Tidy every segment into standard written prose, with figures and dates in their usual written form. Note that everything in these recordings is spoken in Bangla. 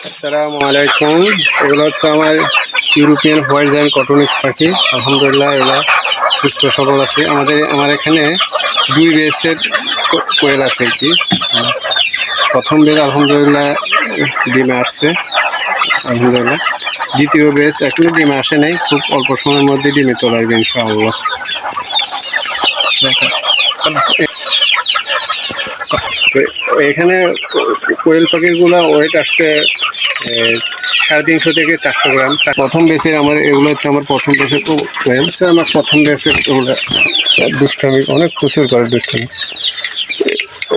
আসসালামু আলাইকুম। এগুলো হচ্ছে আমার ইউরোপিয়ান হোয়াইট জায়ান্ট কটনিক্স পাখি। আলহামদুলিল্লাহ এগুলো সুস্থ সবল আছে। আমার এখানে দুই বেসের কোয়েল আছে আর কি। প্রথম বেস আলহামদুলিল্লাহ ডিমে আসছে, আলহামদুলিল্লাহ। দ্বিতীয় বেস এখনো ডিমে আসে নাই, খুব অল্প সময়ের মধ্যে ডিমে চলে আসবে ইনশাআল্লাহ। তো এখানে কোয়েল পাখিরগুলো ওয়েট আসছে 350 থেকে 400 গ্রাম। প্রথম বেসের আমার এগুলো হচ্ছে আমার প্রথম বেসের কোয়েল হচ্ছে আমার প্রথম বেসের এগুলো দুষ্টামি অনেক প্রচুর করে দুষ্টামি।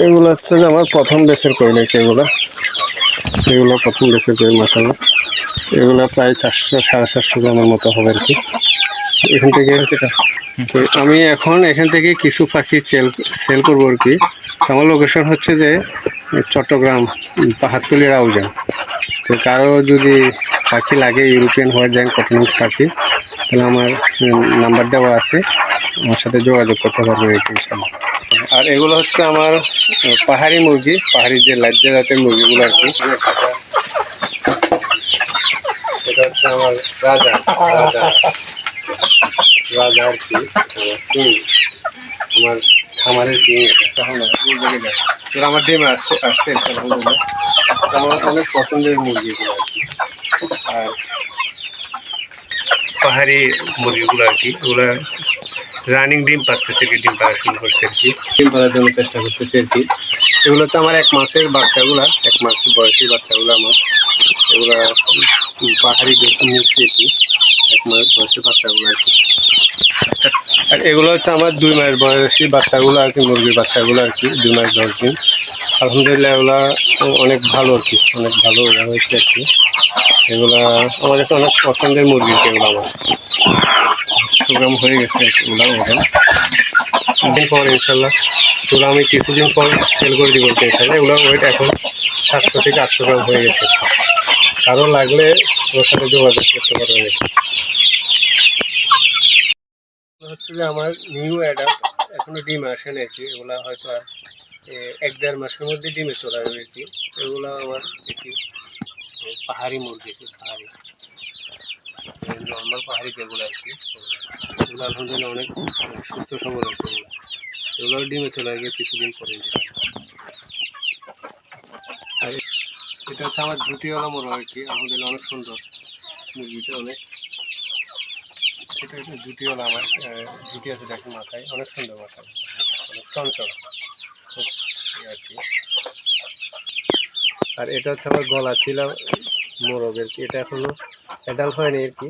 এগুলো হচ্ছে যে আমার প্রথম বেসের কোয়েল এগুলো প্রথম বেসের কোয়েল মাশাআল্লাহ। এগুলো প্রায় 400-750 গ্রামের মতো হবে আর কি। এখান থেকে আমি এখন এখান থেকে কিছু পাখি সেল করবো আর কি। আমার লোকেশন হচ্ছে যে চট্টগ্রাম পাহাড়তলী রাউজান। তো কারো যদি পাখি লাগে ইউরোপিয়ান হোয়াইট জায়ান্ট কটনিক্স পাখি, তাহলে আমার নাম্বার দেওয়া আছে, আমার সাথে যোগাযোগ করতে পারবেন ইনশাআল্লাহ। আর এগুলো হচ্ছে আমার পাহাড়ি মুরগি, পাহাড়ি যে লাজ্জা জাতের মুরগিগুলো আর কি। এটা হচ্ছে আমার রাজা রাজা রাজা আর কি, কিং, আমার খামারের কিং। এটা আমার ডিমে আসছে আলহামদুলিল্লাহ। আমার অনেক পছন্দের মুরগিগুলো আর কি। আর পাহাড়ি মুরগিগুলো আর কি, ওগুলো রানিং ডিম পারতেছে আর কি, ডিম পাড়া শুরু করছে আর কি, ডিম পাড়ার জন্য চেষ্টা করতেছে আর কি। এগুলো হচ্ছে আমার 1 মাসের বাচ্চাগুলা, 1 মাস বয়সী বাচ্চাগুলো আমার। এগুলা পাহাড়ি বেশি নিচ্ছে আর কি, 1 মাস বয়সী বাচ্চাগুলো আর কি। আর এগুলো হচ্ছে আমার 2 মাস বয়সী বাচ্চাগুলো আর কি, মুরগির বাচ্চাগুলো আর কি, 2 মাস 10 দিন। আলহামদুলিল্লাহ এগুলা অনেক ভালো আর কি, অনেক ভালো হয়েছে আর কি। এগুলা আমার কাছে অনেক পছন্দের মুরগি, এগুলো আমার প্রোগ্রাম হয়ে গেছে এগুলো ওজন দিন পর ইনশাল্লাহ। এগুলো আমি কিছুদিন পর সেল করে দিব ইনশাল্লাহ। এগুলো ওয়েট এখন 700 থেকে 800 গ্রাম হয়ে গেছে। কারো লাগলে ওর সাথে যোগাযোগ করতে পারবেন। হচ্ছে যে আমার নিউ অ্যাডাল্ট, এখনো ডিম আসে না আর কি। এগুলো হয়তো আর 1-1.5 মাসের মধ্যে ডিমে চলে আসবে আর কি। এগুলো আমার একটি পাহাড়ি মুরগি, পাহাড়ি নর্মাল পাহাড়ি যেগুলো আর কি, এগুলো আলহামদুলিল্লাহ অনেক সুস্থ সবল আর কি। এগুলো ডিমে চলে আসবে কিছুদিন পরে। আর এটা হচ্ছে আমার জুটিওয়ালা মোরগ আর কি, আলহামদুলিল্লাহ অনেক সুন্দর মুরগিটা, অনেক এটা জুটিওয়ালা। আমার জুটি আছে দেখেন মাথায়, অনেক সুন্দর মাথায়, অনেক চঞ্চল আর কি। আর এটা হচ্ছে আমার গলা ছিল মোরগ আর কি, এটা এখনো অ্যাডাল্ট হয়নি আর কি,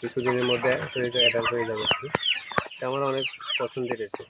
কিছুদিনের মধ্যে অ্যাডাল্ট হয়ে যাবে আর কি। এটা আমার অনেক পছন্দের আর কি।